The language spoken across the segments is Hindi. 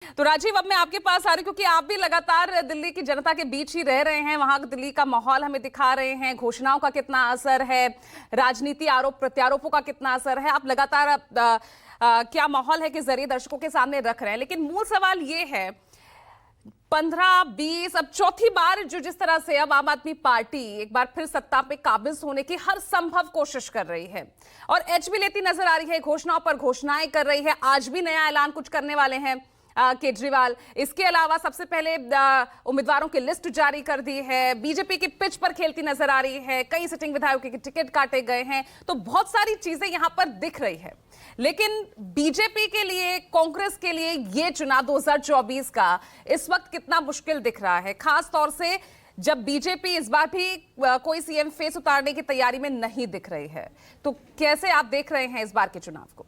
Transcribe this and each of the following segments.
तो राजीव, अब मैं आपके पास आ रही हूं क्योंकि आप भी लगातार दिल्ली की जनता के बीच ही रह रहे हैं। वहां दिल्ली का माहौल हमें दिखा रहे हैं, घोषणाओं का कितना असर है, राजनीति आरोप प्रत्यारोपों का कितना असर है, आप लगातार क्या माहौल है के जरिए दर्शकों के सामने रख रहे हैं। लेकिन मूल सवाल ये है, 15-20 अब चौथी बार जो जिस तरह से अब आम आदमी पार्टी एक बार फिर सत्ता पे काबिज होने की हर संभव कोशिश कर रही है और एच भी लेती नजर आ रही है, घोषणाओं पर घोषणाएं कर रही है। आज भी नया ऐलान कुछ करने वाले हैं केजरीवाल। इसके अलावा सबसे पहले उम्मीदवारों की लिस्ट जारी कर दी है, बीजेपी की पिच पर खेलती नजर आ रही है, कई सिटिंग विधायकों के टिकट काटे गए हैं, तो बहुत सारी चीजें यहां पर दिख रही है। लेकिन बीजेपी के लिए, कांग्रेस के लिए ये चुनाव 2024 का इस वक्त कितना मुश्किल दिख रहा है, खास तौर से जब बीजेपी इस बार भी कोई सीएम फेस उतारने की तैयारी में नहीं दिख रही है। तो कैसे आप देख रहे हैं इस बार के चुनाव को?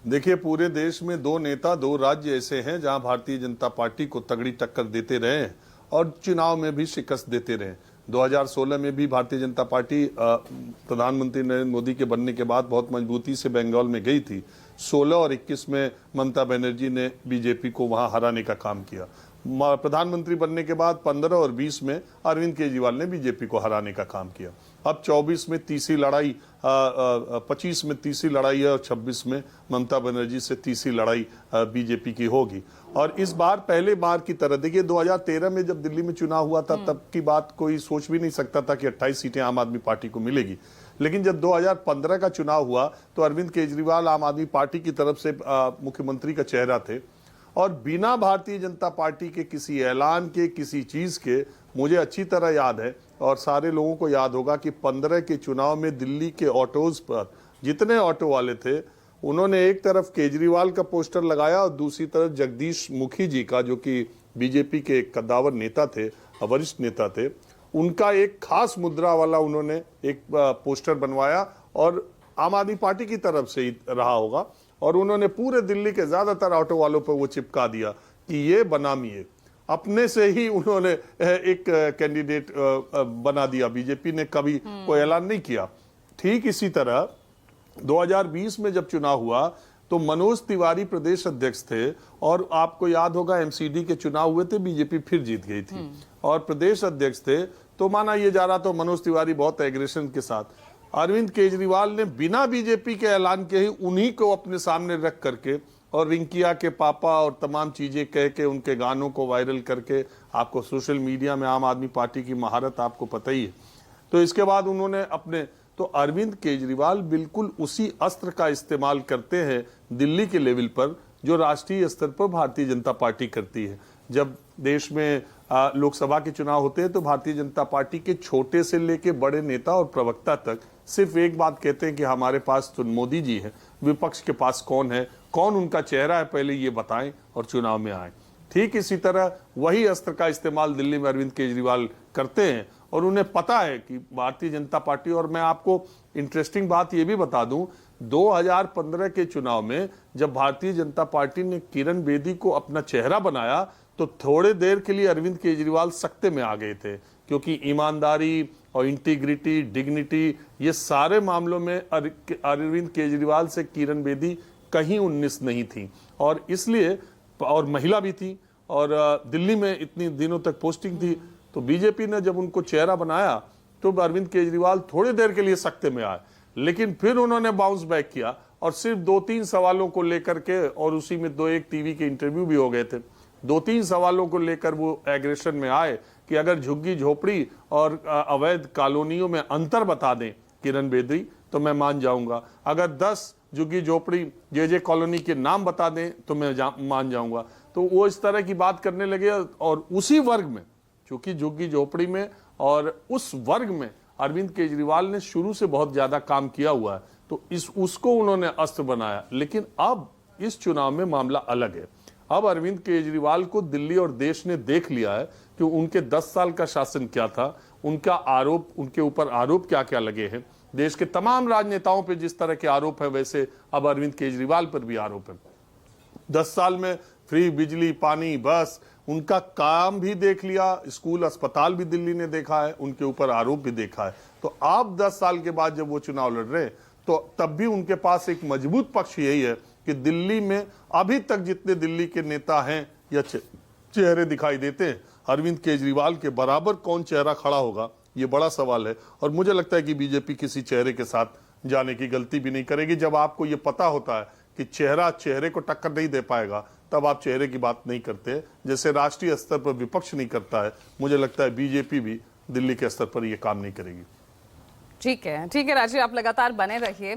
देखिए, पूरे देश में दो नेता, दो राज्य ऐसे हैं जहां भारतीय जनता पार्टी को तगड़ी टक्कर देते रहे और चुनाव में भी शिकस्त देते रहे। 2016 में भी भारतीय जनता पार्टी प्रधानमंत्री नरेंद्र मोदी के बनने के बाद बहुत मजबूती से बंगाल में गई थी। 16 और 21 में ममता बनर्जी ने बीजेपी को वहां हराने का काम किया। प्रधानमंत्री बनने के बाद 15 और 20 में अरविंद केजरीवाल ने बीजेपी को हराने का काम किया। अब 24 में तीसरी लड़ाई, 25 में तीसरी लड़ाई है और 26 में ममता बनर्जी से तीसरी लड़ाई बीजेपी की होगी। और इस बार पहले बार की तरह, देखिए 2013 में जब दिल्ली में चुनाव हुआ था तब की बात कोई सोच भी नहीं सकता था कि 28 सीटें आम आदमी पार्टी को मिलेगी। लेकिन जब 2015 का चुनाव हुआ तो अरविंद केजरीवाल आम आदमी पार्टी की तरफ से मुख्यमंत्री का चेहरा थे और बिना भारतीय जनता पार्टी के किसी ऐलान के, किसी चीज के, मुझे अच्छी तरह याद है और सारे लोगों को याद होगा कि 15 के चुनाव में दिल्ली के ऑटोज पर जितने ऑटो वाले थे, उन्होंने एक तरफ केजरीवाल का पोस्टर लगाया और दूसरी तरफ जगदीश मुखी जी का, जो कि बीजेपी के एक कद्दावर नेता थे, वरिष्ठ नेता थे, उनका एक खास मुद्रा वाला उन्होंने एक पोस्टर बनवाया और आम आदमी पार्टी की तरफ से ही रहा होगा और उन्होंने पूरे दिल्ली के ज्यादातर ऑटो वालों पर वो चिपका दिया कि ये बनामी है। अपने से ही उन्होंने एक कैंडिडेट बना दिया। बीजेपी ने कभी कोई ऐलान नहीं किया। ठीक इसी तरह 2020 में जब चुनाव हुआ तो मनोज तिवारी प्रदेश अध्यक्ष थे और आपको याद होगा एमसीडी के चुनाव हुए थे, बीजेपी फिर जीत गई थी और प्रदेश अध्यक्ष थे, तो माना ये जा रहा था मनोज तिवारी बहुत एग्रेशन के साथ। अरविंद केजरीवाल ने बिना बीजेपी के ऐलान के ही उन्हीं को अपने सामने रख करके और रिंकिया के पापा और तमाम चीजें कह के उनके गानों को वायरल करके, आपको सोशल मीडिया में आम आदमी पार्टी की महारत आपको पता ही है। तो इसके बाद उन्होंने अपने, तो अरविंद केजरीवाल बिल्कुल उसी अस्त्र का इस्तेमाल करते हैं दिल्ली के लेवल पर जो राष्ट्रीय स्तर पर भारतीय जनता पार्टी करती है। जब देश में लोकसभा के चुनाव होते हैं तो भारतीय जनता पार्टी के छोटे से लेके बड़े नेता और प्रवक्ता तक सिर्फ एक बात कहते हैं कि हमारे पास तो मोदी जी है, विपक्ष के पास कौन है, कौन उनका चेहरा है, पहले ये बताएं और चुनाव में आए। ठीक इसी तरह वही अस्त्र का इस्तेमाल दिल्ली में अरविंद केजरीवाल करते हैं और उन्हें पता है कि भारतीय जनता पार्टी, और मैं आपको इंटरेस्टिंग बात ये भी बता दूं, 2015 के चुनाव में जब भारतीय जनता पार्टी ने किरण बेदी को अपना चेहरा बनाया तो थोड़े देर के लिए अरविंद केजरीवाल सख्ते में आ गए थे, क्योंकि ईमानदारी और इंटीग्रिटी, डिग्निटी, ये सारे मामलों में अरविंद केजरीवाल से किरण बेदी कहीं 19 नहीं थी और इसलिए, और महिला भी थी और दिल्ली में इतनी दिनों तक पोस्टिंग थी। तो बीजेपी ने जब उनको चेहरा बनाया तो अरविंद केजरीवाल थोड़ी देर के लिए सख्ते में आए, लेकिन फिर उन्होंने बाउंस बैक किया और सिर्फ 2-3 सवालों को लेकर के, और उसी में 2-1 टीवी के इंटरव्यू भी हो गए थे, 2-3 सवालों को लेकर वो एग्रेशन में आए कि अगर झुग्गी झोपड़ी और अवैध कॉलोनियों में अंतर बता दें किरण बेदी तो मैं मान जाऊंगा, अगर 10 झुग्गी झोपड़ी जे कॉलोनी के नाम बता दें तो मैं मान जाऊंगा। तो वो इस तरह की बात करने लगे और उसी वर्ग में, चूंकि झुग्गी झोपड़ी में और उस वर्ग में अरविंद केजरीवाल ने शुरू से बहुत ज्यादा काम किया हुआ है, तो उसको उन्होंने अस्त्र बनाया। लेकिन अब इस चुनाव में मामला अलग है। अब अरविंद केजरीवाल को दिल्ली और देश ने देख लिया है कि उनके 10 साल का शासन क्या था, उनका आरोप, उनके ऊपर आरोप क्या क्या लगे हैं। देश के तमाम राजनेताओं पे जिस तरह के आरोप है वैसे अब अरविंद केजरीवाल पर भी आरोप है। 10 साल में फ्री बिजली, पानी, बस, उनका काम भी देख लिया, स्कूल अस्पताल भी दिल्ली ने देखा है, उनके ऊपर आरोप भी देखा है। तो आप 10 साल के बाद जब वो चुनाव लड़ रहे हैं तो तब भी उनके पास एक मजबूत पक्ष यही है कि दिल्ली में अभी तक जितने दिल्ली के नेता हैं या चेहरे दिखाई देते हैं, अरविंद केजरीवाल के बराबर कौन चेहरा खड़ा होगा, ये बड़ा सवाल है। और मुझे लगता है कि बीजेपी किसी चेहरे के साथ जाने की गलती भी नहीं करेगी। जब आपको ये पता होता है कि चेहरा चेहरे को टक्कर नहीं दे पाएगा, तब आप चेहरे की बात नहीं करते। जैसे राष्ट्रीय स्तर पर विपक्ष नहीं करता है, मुझे लगता है बीजेपी भी दिल्ली के स्तर पर ये काम नहीं करेगी। ठीक है राजीव, आप लगातार बने रहिए।